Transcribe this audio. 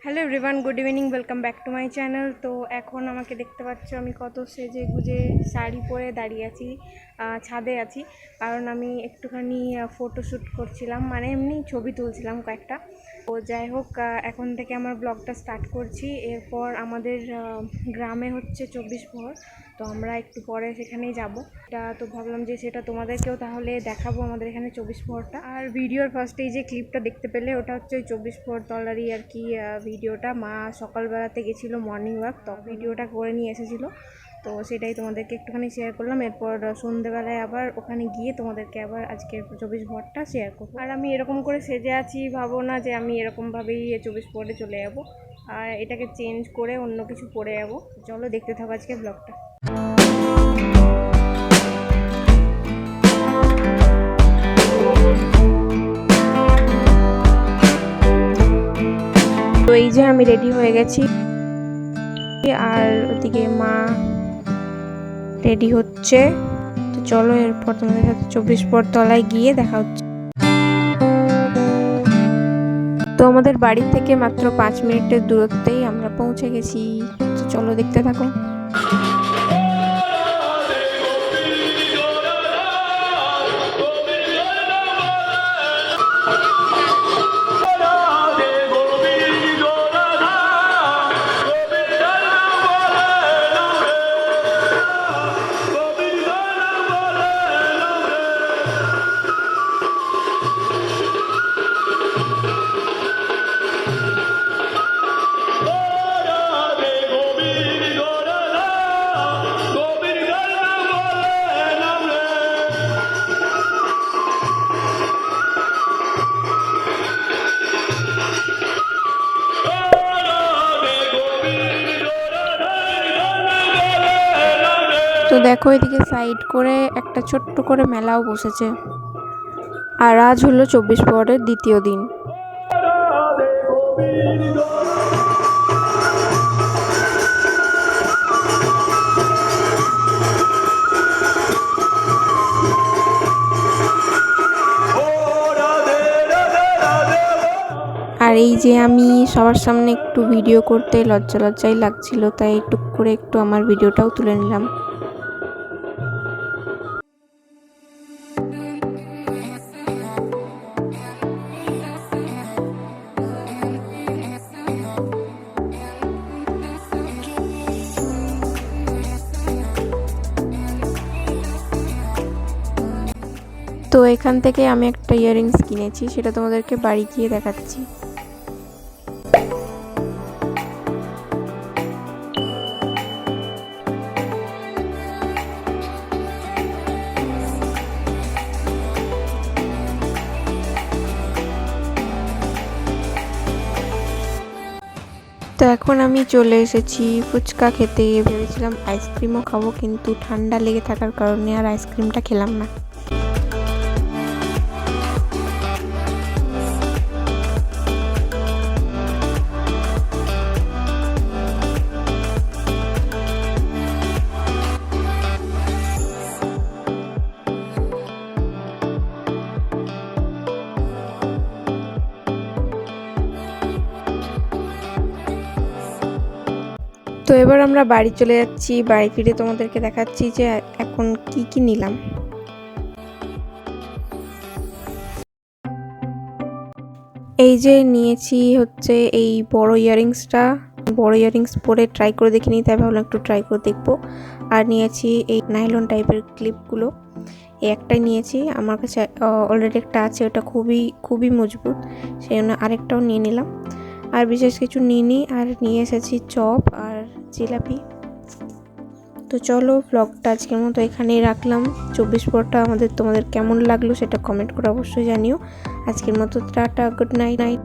Hello everyone, good evening, welcome back to my channel. তো এখন আমাকে দেখতে পাচ্ছ আমি কত সেজে গুজে শাড়ি পরে দাঁড়িয়ে আছি, ছাদে আছি। কারণ আমি একটুখানি ফটোশ্যুট করছিলাম, মানে এমনি ছবি তুলছিলাম কয়েকটা। তো যাই হোক, এখন থেকে আমার ব্লগটা স্টার্ট করছি। এরপর আমাদের গ্রামে হচ্ছে 24 প্রহর, তো আমরা একটু পরে সেখানেই যাব। তো ভাবলাম যে সেটা তোমাদেরকেও তাহলে দেখাবো, আমাদের এখানে 24 প্রহরটা। আর ভিডিওর ফার্স্টে যে ক্লিপটা দেখতে পেলে ওটা হচ্ছে ওই 24 প্রহর তলারই আর কি ভিডিওটা। মা সকালবেলাতে গেছিলো মর্নিং ওয়াক, তো ভিডিওটা করে নিয়ে এসেছিলো, তো সেটাই তোমাদেরকে একটুখানি শেয়ার করলাম। এরপর সন্ধ্যেবেলায় আবার ওখানে গিয়ে তোমাদেরকে আবার আজকের 24 প্রহরটা শেয়ার করবো। আর আমি এরকম করে সেজে আছি, ভাবো না যে আমি এরকমভাবেই 24 প্রহরে চলে যাবো, আর এটাকে চেঞ্জ করে অন্য কিছু পরে যাবো। চলো দেখতে থাকো আজকের ব্লগটা। তো এই যে আমি রেডি হয়ে গেছি, আর ওদিকে মা রেডি হচ্ছে। তো চলো এরপর তোমাদের সাথে 24 প্রহর তলায় গিয়ে দেখা হচ্ছে। তো আমাদের বাড়ি থেকে মাত্র 5 মিনিটের দূরত্বেই আমরা পৌঁছে গেছি। তো চলো দেখতে থাকো। তো দেখো এদিকে সাইড করে একটা ছোট্ট করে মেলাও বসেছে। আর আজ হলো 24 প্রহরের দ্বিতীয় দিন। আর এই যে আমি সবার সামনে একটু ভিডিও করতে লজ্জাই লাগছিল, তাই একটু করে একটু আমার ভিডিওটাও তুলে নিলাম। তো এখান থেকে আমি একটা ইয়াররিংস কিনেছি, সেটা তোমাদেরকে বাড়ি গিয়ে দেখাচ্ছি। তো এখন আমি চলে এসেছি ফুচকা খেতে। ভেবেছিলাম আইসক্রিমও খাবো, কিন্তু ঠান্ডা লেগে থাকার কারণে আর আইসক্রিমটা খেলাম না। তো এবার আমরা বাড়ি চলে যাচ্ছি। বাড়ি ফিরে তোমাদেরকে দেখাচ্ছি যে এখন কি নিলাম। এই যে নিয়েছি হচ্ছে এই বড় ইয়াররিংস পরে ট্রাই করে দেখিনি, তাই ভাবলাম একটু ট্রাই করে দেখবো। আর নিয়েছি এই নাইলন টাইপের ক্লিপগুলো, এই একটাই নিয়েছি। আমার কাছে অলরেডি একটা আছে, ওটা খুবই মজবুত, সেই জন্য আরেকটাও নিয়ে নিলাম। আর বিশেষ কিছু নিইনি। আর নিয়ে এসেছি চপ আর জিলাপি। তো চলো ব্লগটা আজকের মতো এখানেই রাখলাম। 24 প্রহরটা তোমাদের কেমন লাগলো সেটা কমেন্ট করে অবশ্যই জানিও। আজকের মতো টাটা, গুড নাইট।